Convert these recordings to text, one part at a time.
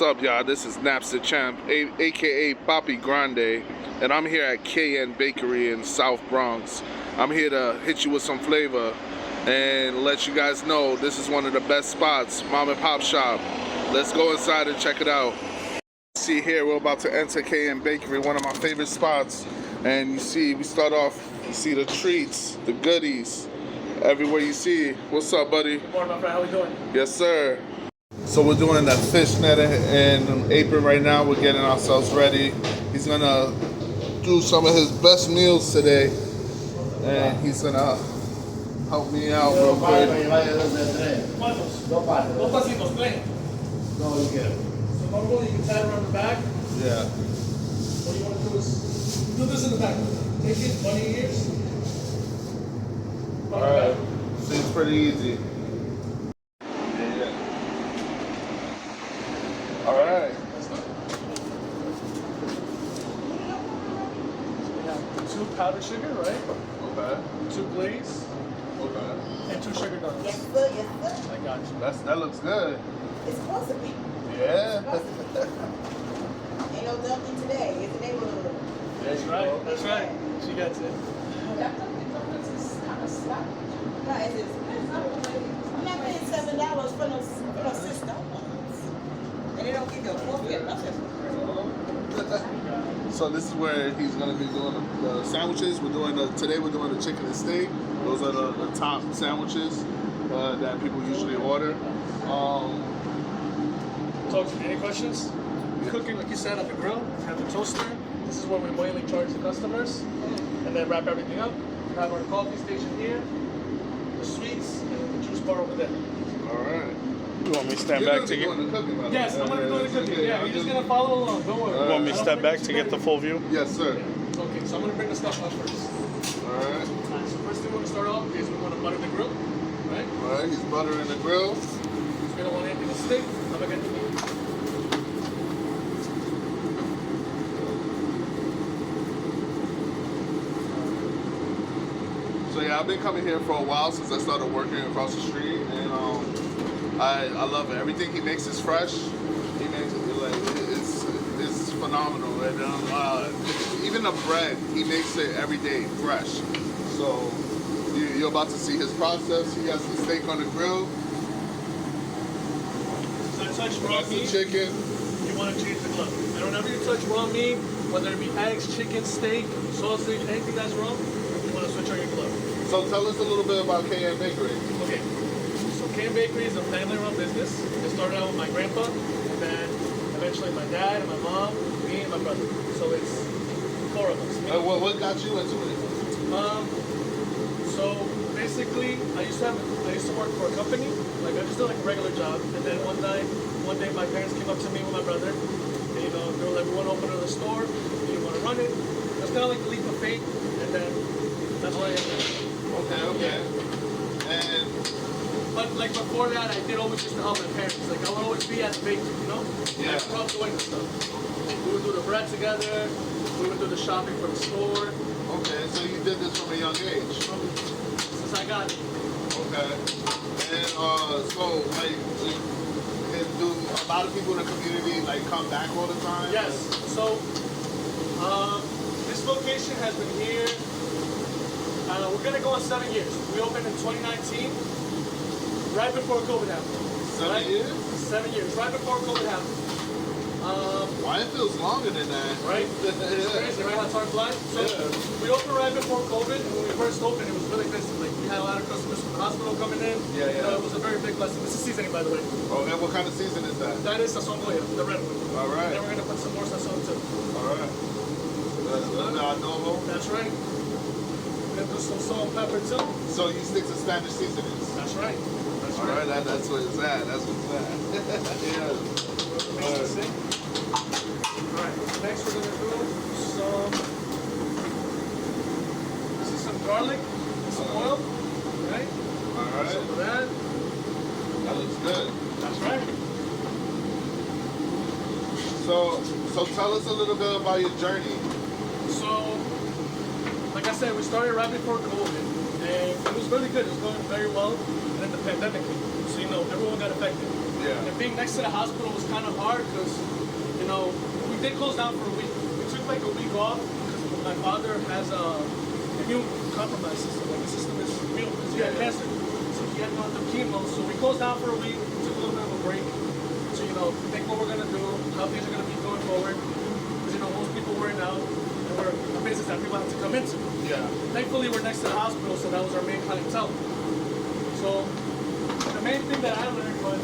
up, y'all? This is Naps the Champ, aka Papi Grande, and I'm here at KN Bakery in South Bronx. I'm here to hit you with some flavor and let you guys know this is one of the best spots, mom and pop shop. Let's go inside and check it out. See here, we're about to enter KN Bakery, one of my favorite spots. And you see, we start off, you see the treats, the goodies, everywhere you see. What's up, buddy? Good morning, my friend. How we doing? Yes, sir. So we're doing that fishnet and apron right now. We're getting ourselves ready. He's gonna do some of his best meals today, and he's gonna help me out real quick. ¿Cuántos? Dos pasitos, plain. No, you get it. So normally you can tie it around the back. Yeah. What you want to do is do this in the back. Take it, one of your ears. All right. Seems pretty easy. All right. Let's go. We have 2 powdered sugar, right? Okay. 2 glaze, Okay. and 2 sugar donuts. Yes, sir. Yes, sir. I got you. That looks good. It's supposed to be. Yeah. Ain't no dumping today. It's a neighborhood. That's right. That's right. She gets it. That dumping is kind of slack. No, it's expensive. I'm not paying $7 for no system. And they don't give you a fork or nothing. So this is where he's gonna be doing the sandwiches. Today we're doing the chicken and steak. Those are the top sandwiches that people usually order. Talk to me. Any questions? Cooking, like you said, at the grill. Have the toaster. This is where we mainly charge the customers, and then wrap everything up. We have our coffee station here, the sweets, and the juice bar over there. All right. You want me to stand You're back gonna to be get? doing the cooking, by the way. Yes, I'm gonna be doing the cooking. Yeah, I'm you're just gonna follow along. Don't worry. You want me to I don't step think back it's to get the too full view? Yes, sir. bad. Okay, so I'm gonna bring the stuff up first. All right. Alright, so first thing we're gonna start off is we want to butter the grill, right? All right. He's buttering the grill. We don't want anything to stick. I'm gonna get the meat. So yeah, I've been coming here for a while since I started working across the street, and I love it. Everything he makes is fresh. He makes it like it's phenomenal, and even the bread he makes it every day fresh. So you're about to see his process. He has the steak on the grill. So I touch raw That's the meat. chicken. You want to change the glove. And whenever you touch raw meat, whether it be eggs, chicken, steak, sausage, anything that's wrong, you want to switch on your glove. So tell us a little bit about KN Bakery. Okay. So KN Bakery is a family-run business. It started out with my grandpa, and then eventually my dad and my mom, me and my brother. So it's 4 of us. Me. What got you into it? So basically, I used to work for a company. Like I just did like a regular job, and then one day my parents came up to me with my brother. And, they were like, "We want to open another store. Do you want to run it?" That's kind of like the leap of faith, and then that's why I am there. Okay. And But like before that, I did always used to help my parents. Like I would always be at the bakery, Yeah. I grew up doing this stuff. We would do the bread together. We would do the shopping for the store. okay, so you did this from a young age. Since I got it. Okay. And so like, do a lot of people in the community like come back all the time? Yes. So this location has been here. We're gonna go on 7 years. We opened in 2019, right before COVID happened. 7 years? 7 years, right before COVID happened. Why it feels longer than that? Right? It's crazy, right? How time flies. So we opened right before COVID, and when we first opened, it was really busy. Like we had a lot of customers from the hospital coming in. Yeah. It was a very big blessing. This is seasoning, by the way. Oh, and what kind of season is that? That is Sazon Goya, the red one. All right. And then we're gonna put some more Sazon too. All right. That's the adobo. That's right. We're gonna do some salt and pepper too. So you stick to Spanish seasonings. That's right. That's All right, that's what it's at. That's what's at. Yeah. Amazing. Alright, next we're gonna do some. This is some garlic and some oil. Right? All right. Some of that. That looks good. That's right. So tell us a little bit about your journey. So, like I said, we started right before COVID, and it was really good. It was going very well, and then the pandemic came. So everyone got affected. Yeah. And being next to the hospital was kind of hard because, you know, we did close down for a week. We took like a week off because my father has a immune compromised system. Like his system is real because he had cancer. So he had gone through chemo. So we closed down for a week, took a little bit of a break to, you know, think what we're going to do, how things are going to be going forward. Because, you know, most people were out and we're a business that people have to come into. Yeah. Thankfully, we're next to the hospital, so that was our main clientele. So the main thing that I learned was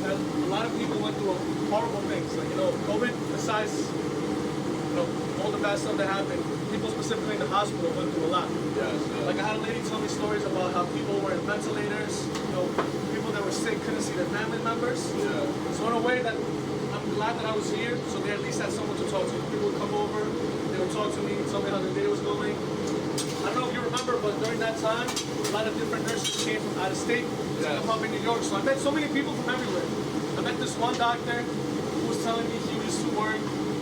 that a lot of people went through horrible things. Like, you know, COVID, besides, you know, all the bad stuff that happened, people specifically in the hospital went through a lot. Yes. Like, I had a lady tell me stories about how people were in ventilators, you know, people that were sick couldn't see their family members. Yeah. So in a way that I'm glad that I was here, so they at least had someone to talk to. People would come over, they would talk to me, tell me how their day was going. I don't know if you remember, but during that time, a lot of different nurses came from out of state to come up in New York. So I met so many people from everywhere. I met this one doctor who was telling me he used to work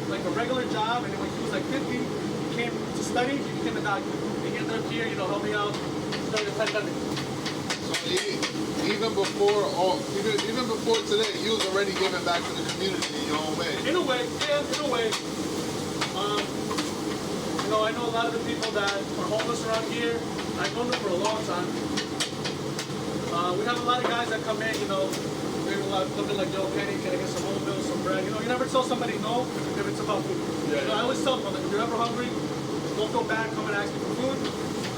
like a regular job, and then when he was like 50, he came to study, he became a doctor. He ended up here, you know, helping out during the pandemic. So even before today, you was already giving back to the community in your own way. In a way, yeah, in a way. You know, I know a lot of the people that are homeless around here. I've known them for a long time. We have a lot of guys that come in, you know, they're a little bit like, yo, Kenny, can I get some whole meal, some bread? You know, you never tell somebody no if it's about food. Yeah, You know, I always tell them, like, if you're ever hungry, don't feel bad, come and ask me for food.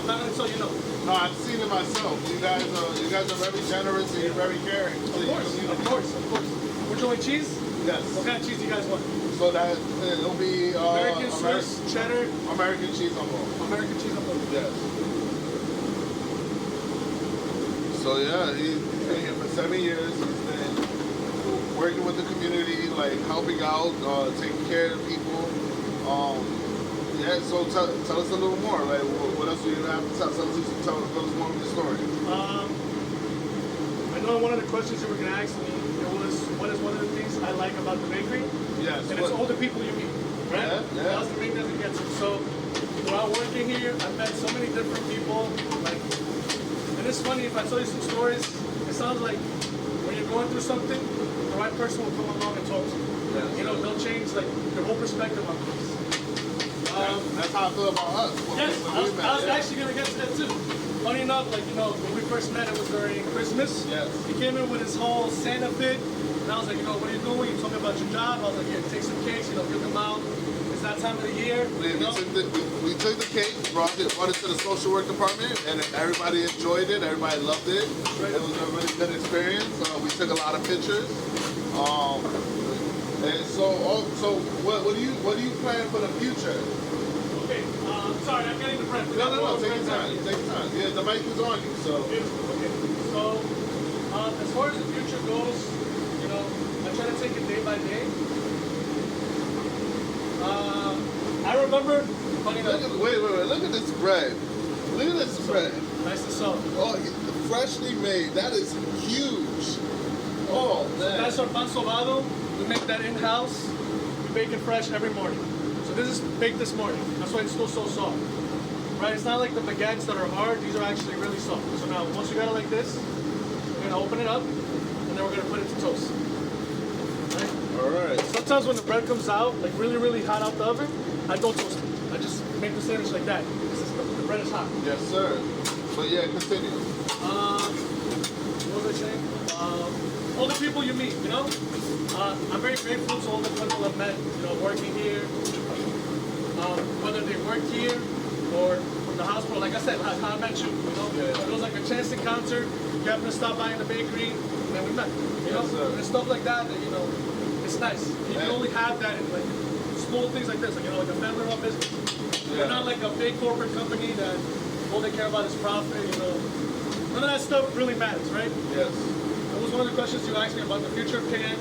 I'm not gonna tell you no. No, I've seen it myself. You guys are very generous and you're very caring. Of course. Would you like cheese? Yes. What kind of cheese do you guys want? So that it'll be American, Swiss, cheddar, American cheese on board. American cheese on both. Yes. So yeah, he's been here for 7 years. He's been working with the community, like helping out, taking care of the people. Yeah. So tell us a little more. Like, what else do you have to tell? Tell us more of your story. I know one of the questions you were going to ask me, was what is one of the things I like about the bakery? Yes. And it's all the people you meet, right? Yeah. That's the thing that it gets you. So while working here, I've met so many different people. Like, and it's funny, if I tell you some stories, it sounds like when you're going through something, the right person will come along and talk to you. Yes. You know, they'll change like your whole perspective on things. That's how I feel about us. Yes, I was Yeah. actually gonna get to that too. Funny enough, like, you know, when we first met, it was during Christmas. Yes. He came in with his whole Santa fit, and I was like, you know, what are you doing? You told me about your job. I was like, yeah, take some cakes, you know, give them out. It's that time of the year. We took the cake, brought it to the social work department, and everybody enjoyed it. Everybody loved it. Right. It was a really good experience. We took a lot of pictures. And so what do you plan for the future? Okay, sorry, I'm getting the bread. No, take your time. Take your time. Yeah, the mic is on you, so. Beautiful. Okay, so as far as the future goes, you know, I try to take it day by day. I remember, funny enough. Wait. Look at this bread. Look at this bread. Nice and soft. Oh, freshly made. That is huge. Oh, man. That's our pan sobado. We make that in-house. We bake it fresh every morning. So this is baked this morning. That's why it's still so soft. Right? It's not like the baguettes that are hard. These are actually really soft. So now, once you got it like this, we're gonna open it up, and then we're gonna put it to toast. Right? All right. Sometimes when the bread comes out, like really, really hot out the oven, I don't toast it. I just make the sandwich like that. The bread is hot. Yes, sir. But yeah, continue. What was I saying? All the people you meet, you know? I'm very grateful to all the people I've met, you know, working here. Whether they work here or from the hospital. Like I said, how I met you, you know? Yeah. It was like a chance encounter. You happened to stop by in the bakery, and then we met, you know? Yes, sir. And stuff like that, you know, it's nice. You can only have that in like small things like this, like, you know, like a family-run business. Yeah. We're not like a big corporate company that all they care about is profit, you know. None of that stuff really matters, right? Yes. That was one of the questions you asked me about the future of KN.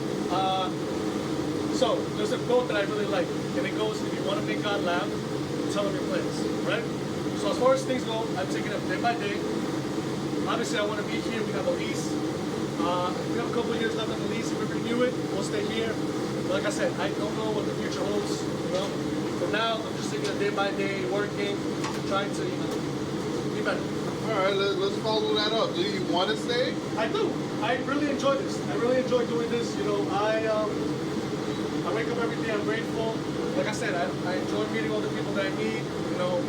So, there's a quote that I really like, and it goes, if you want to make God laugh, tell him your plans, right? So as far as things go, I'm taking it day by day. Obviously, I want to be here. We have a lease. We have a couple of years left on the lease. If we renew it, we'll stay here. But like I said, I don't know what the future holds, you know? For now, I'm just taking it day by day, working, trying to, you know, be better. right, let's follow that up. Do you want to stay? I do. I really enjoy this. I really enjoy doing this. You know, I wake up every day. I'm grateful. Like I said, I enjoy meeting all the people that I meet. You know,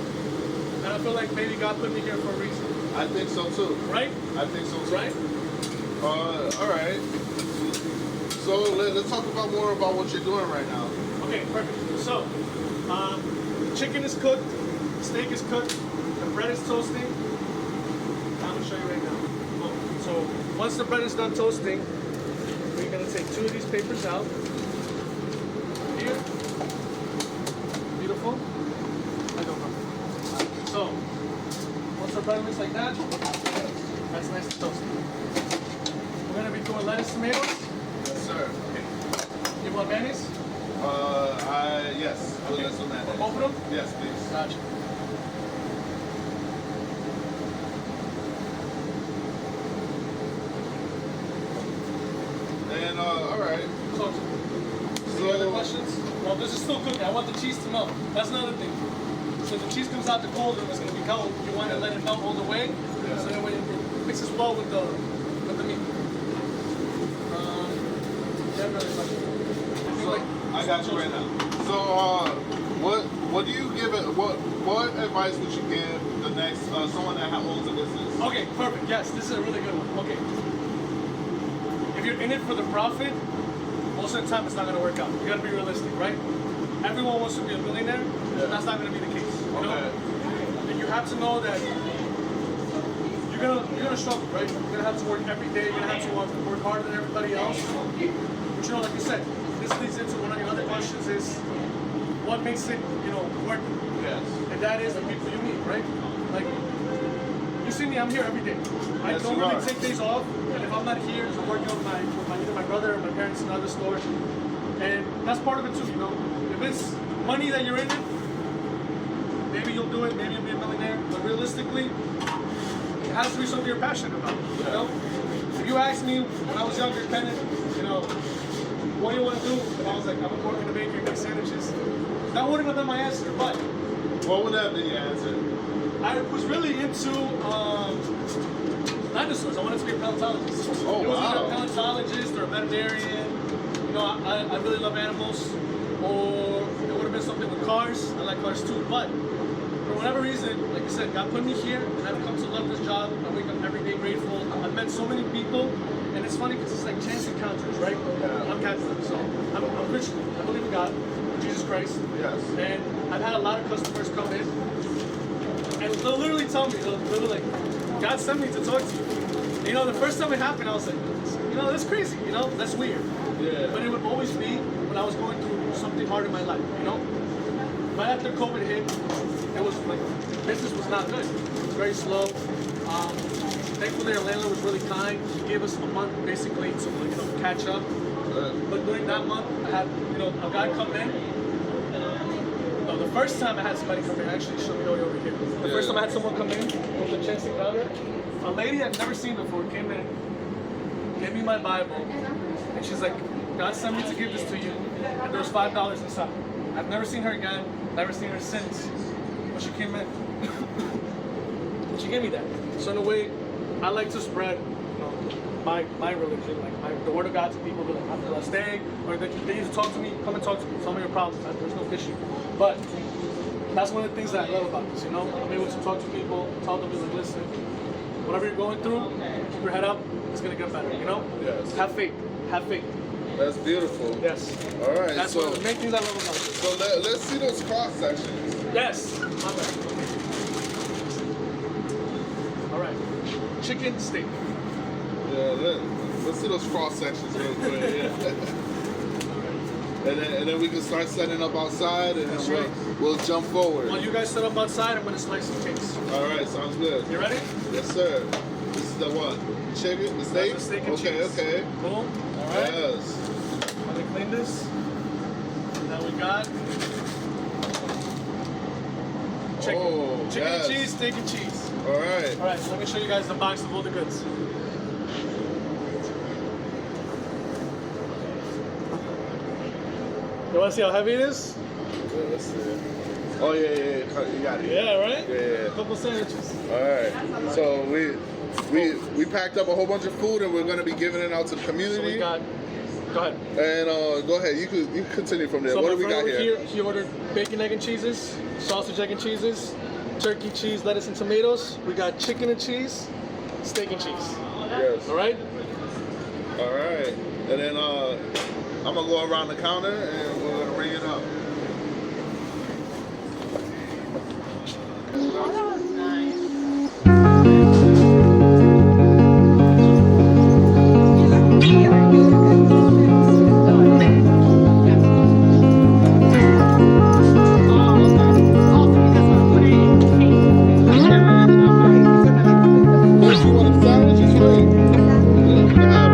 and I feel like maybe God put me here for a reason. I think so too. Right? I think so too. Right? All right. So let's talk about more about what you're doing right now. Okay, perfect. So, chicken is cooked, steak is cooked, the bread is toasting. I'm gonna show you right now. So once the bread is done toasting, we're gonna take 2 of these papers out. Here. Beautiful. I don't know. So once the bread looks like that, that's nice and toasted. We're gonna be doing lettuce, tomatoes. Yes, sir. Okay. You want mayonnaise? Yes. Okay. Let's do that. For both of them? Yes, please. Gotcha. And all right. So, any other questions? Well, this is still cooking. I want the cheese to melt. That's another thing. So the cheese comes out the cold and it's going to be cold. You want to let it melt all the way, so that way it mixes well with the meat. Yeah, really much. So, I got you right now. So, what do you give it? What advice would you give the next someone that owns a business? Okay, perfect. Yes, this is a really good one. Okay. If you're in it for the profit, most of the time it's not going to work out. You got to be realistic, right? Everyone wants to be a millionaire, but that's not going to be the case. You know? And you have to know that you're gonna struggle, right? You're gonna have to work every day. You're gonna have to work harder than everybody else. But you know, like you said, this leads into one of your other questions: is what makes it, work? Yes. And that is the people you meet, right? Like, you see me, I'm here every day. I Yes, don't you really are. take days off, and if I'm not here, I'm working with either my brother or my parents in another store. And that's part of it too, you know. If it's money that you're in it, maybe you'll do it, maybe you'll be a millionaire. But realistically, it has to be something you're passionate about, you know? If you asked me when I was younger, Kenneth, what do you want to do? And I was like, I want to work in the bakery, make sandwiches. That wouldn't have been my answer, but What would have been your answer? I was really into dinosaurs. I wanted to be a paleontologist. Oh, it was wow. either a paleontologist or a veterinarian. You know, I really love animals. Or it would have been something with cars. I like cars too. But for whatever reason, like I said, God put me here, and I've come to love this job. I wake up every day grateful. I've met so many people, and it's funny because it's like chance encounters, right? Yeah. I'm Catholic, so I'm Christian. I believe in God, Jesus Christ. Yes. And I've had a lot of customers come in, and they'll literally tell me, they'll literally like, God sent me to talk to you. You know, the first time it happened, I was like, that's crazy, that's weird. Yeah. But it would always be when I was going through something hard in my life, Right after COVID hit, it was like, business was not good. It was very slow. Thankfully, our landlord was really kind. He gave us a month basically to catch up. But during that month, I had, a guy come in. No, the first time I had somebody come in, actually, show me over here. The first time I had someone come in with a chance encounter, a lady I've never seen before came in, gave me my Bible, and she's like, God sent me to give this to you, and there was $5 inside. I've never seen her again, never seen her since, but she came in. And she gave me that. So in a way, I like to spread my religion, like the word of God to people. Be like, I'm staying, or they need to talk to me. Come and talk to me. Tell me your problems. There's no issue. But that's one of the things that I love about this. I'm able to talk to people, tell them, like, listen, whatever you're going through, keep your head up. It's gonna get better. Yes. Have faith. Have faith. That's beautiful. Yes. All right. That's so one of the main things I love about this. so let's see those cross sections. Yes. My bad. All right. Chicken steak. Yeah. Let's see those cross sections real quick. Yeah. And then we can start setting up outside, and That's then right. we'll jump forward. While you guys set up outside, I'm gonna slice some cakes. All right. Sounds good. You ready? Yes, sir. This is the what? Chicken? The steak? That's the steak and Okay. cheese. Okay. Boom. All right. Yes. Let me clean this. Now we got chicken. Oh, Chicken yes. and cheese, steak and cheese. All right. All right, so let me show you guys the box of all the goods. You want to see how heavy it is? Yeah, let's see. Oh yeah, you got it. Yeah, right? Yeah. A couple sandwiches. All right. So we packed up a whole bunch of food and we're gonna be giving it out to the community. So we got. Go ahead. And go ahead. You continue from there. So What my do we got friend here? over he ordered bacon, egg, and cheeses, sausage, egg, and cheeses, turkey, cheese, lettuce, and tomatoes. We got chicken and cheese, steak and cheese. Yes. All right. All right. And then I'm gonna go around the counter and we're gonna ring it up. First, you want a sandwich or straight? You can have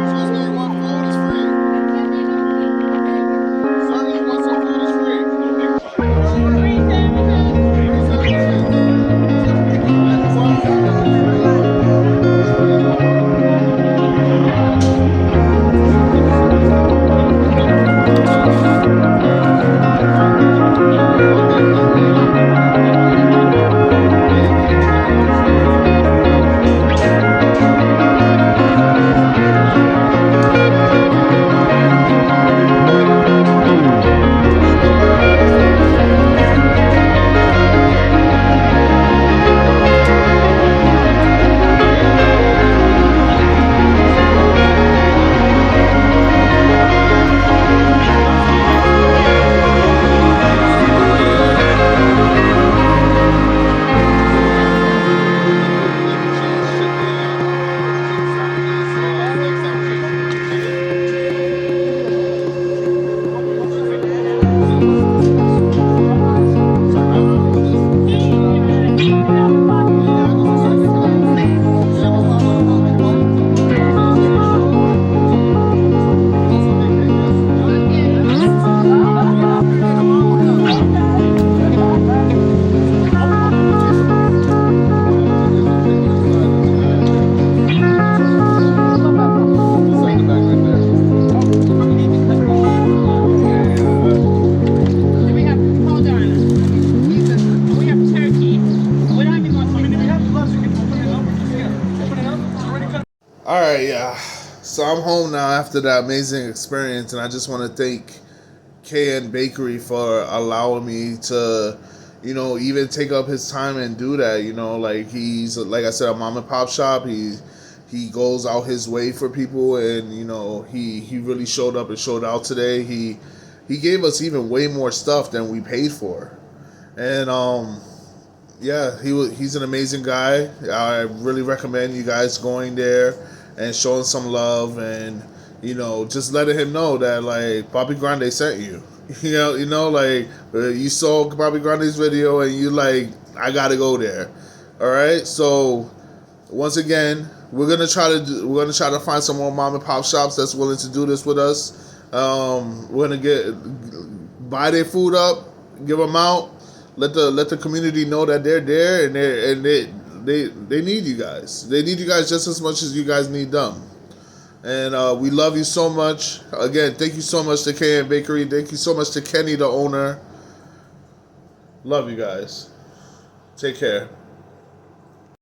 Excuse me, you want food is free. Sir, you want some food is free. We have, hold on. We have turkey. We're not even going I mean, to if you have gloves, you can open it up. Yeah. Open it up. It's already cut. All right, yeah. So I'm home now after that amazing experience, and I just want to thank KN Bakery for allowing me to, even take up his time and do that. Like he's, like I said, a mom and pop shop. He goes out his way for people, and he really showed up and showed out today. He gave us even way more stuff than we paid for, and yeah, he's an amazing guy. I really recommend you guys going there and showing some love, and just letting him know that like Papi Grande sent you. Like you saw Papi Grande's video and you like, I gotta go there. All right, so once again, we're gonna try to find some more mom and pop shops that's willing to do this with us. We're gonna buy their food up, give them out, let the community know that they're there, and they need you guys. They need you guys just as much as you guys need them. And we love you so much. Again, thank you so much to KN Bakery. Thank you so much to Kenny, the owner. Love you guys. Take care.